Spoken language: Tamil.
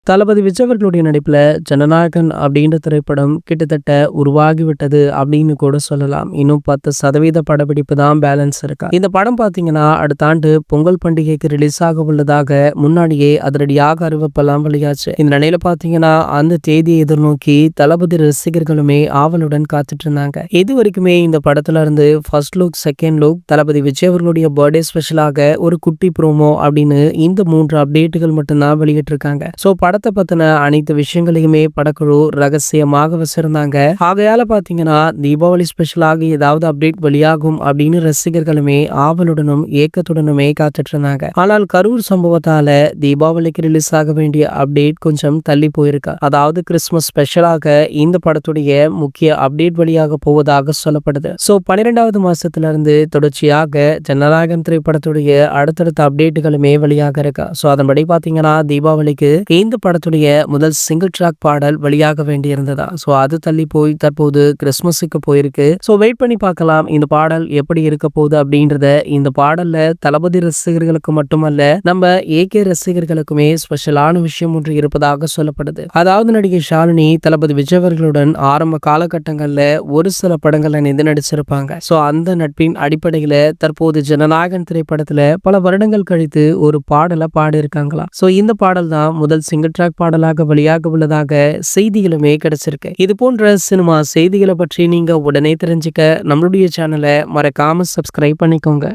தளபதி விஜய் அவர்களுடைய நடிப்புல ஜனநாயகன் அப்படின்ற திரைப்படம் கிட்டத்தட்ட உருவாகிவிட்டது அப்படின்னு கூட சொல்லலாம். இன்னும் 10% படப்பிடிப்பு தான் பேலன்ஸ் இருக்கா. இந்த படம் பாத்தீங்கன்னா அடுத்த ஆண்டு பொங்கல் பண்டிகைக்கு ரிலீஸ் ஆக உள்ளதாக முன்னாடியே அதிரடியாக அறிவிப்பெல்லாம் வெளியாச்சு. இந்த நிலையில பாத்தீங்கன்னா அந்த தேதியை எதிர்நோக்கி தளபதி ரசிகர்களுமே ஆவலுடன் காத்துட்டு இருந்தாங்க. இது வரைக்குமே இந்த படத்துல இருந்து ஃபர்ஸ்ட் லுக், செகண்ட் லுக், தளபதி விஜய் அவர்களுடைய பர்த்டே ஸ்பெஷலாக ஒரு குட்டி ப்ரோமோ அப்படின்னு இந்த 3 அப்டேட்டுகள் மட்டும்தான் வெளியிட்டு இருக்காங்க. சோ படத்தை பத்தின அனைத்து விஷயங்களையுமே படக்குழு ரகசியமாக வச்சிருந்தாங்க. ஆகையால பாத்தீங்கன்னா தீபாவளி ஸ்பெஷலாக ஏதாவது அப்டேட் வெளியாகும் அப்படின்னு ரசிகர்களுமே ஆவலுடனும் ஏக்கத்துடனுமே காத்துட்டு இருந்தாங்க. ஆனால் கரூர் சம்பவத்தால தீபாவளிக்கு ரிலீஸ் ஆக வேண்டிய அப்டேட் கொஞ்சம் தள்ளி போயிருக்கு. அதாவது கிறிஸ்துமஸ் ஸ்பெஷலாக இந்த படத்துடைய முக்கிய அப்டேட் வெளியாக போவதாக சொல்லப்படுது. சோ 12வது மாசத்துல இருந்து தொடர்ச்சியாக ஜனநாயகன் திரைப்படத்துடைய அடுத்தடுத்த அப்டேட்டுகளுமே வெளியாக இருக்கு. சோ அதன்படி பாத்தீங்கன்னா தீபாவளிக்கு இந்த படத்துடைய முதல் சிங்கிள் ட்ராக் பாடல் வெளியாக வேண்டியிருந்ததா. சோ அது தள்ளி போய் தற்போது கிறிஸ்துமஸுக்கு போயிருக்கு. சோ வெயிட் பண்ணி பார்க்கலாம் இந்த பாடல் எப்படி இருக்க போகுது அப்படின்றத. இந்த பாடல்ல தளபதி ரசிகர்களுக்கு மட்டுமல்ல நம்ம ஏகே ரசிகர்களுக்குமே ஸ்பெஷலான விஷயம் ஒன்று இருப்பதாக சொல்லப்படுது. அதாவது நடிகை ஷாலினி தளபதி விஜய் அவர்களுடன் ஆரம்ப காலகட்டங்கள்ல ஒரு சில படங்கள்ல நின்று நடிச்சிருப்பாங்க. சோ அந்த நட்பின் அடிப்படையில தற்போது ஜனநாயகன் திரைப்படத்துல பல வருடங்கள் கழித்து ஒரு பாடலை பாடியிருக்காங்களா. சோ இந்த பாடல் தான் முதல் சிங்கிள் ட்ராக் பாடலாக வெளியாக உள்ளதாக செய்திகளுமே கிடைச்சிருக்கு. இது போன்ற சினிமா செய்திகளை பற்றி நீங்க உடனே தெரிஞ்சுக்க நம்மளுடைய சேனலை மறக்காம சப்ஸ்கிரைப் பண்ணிக்கோங்க.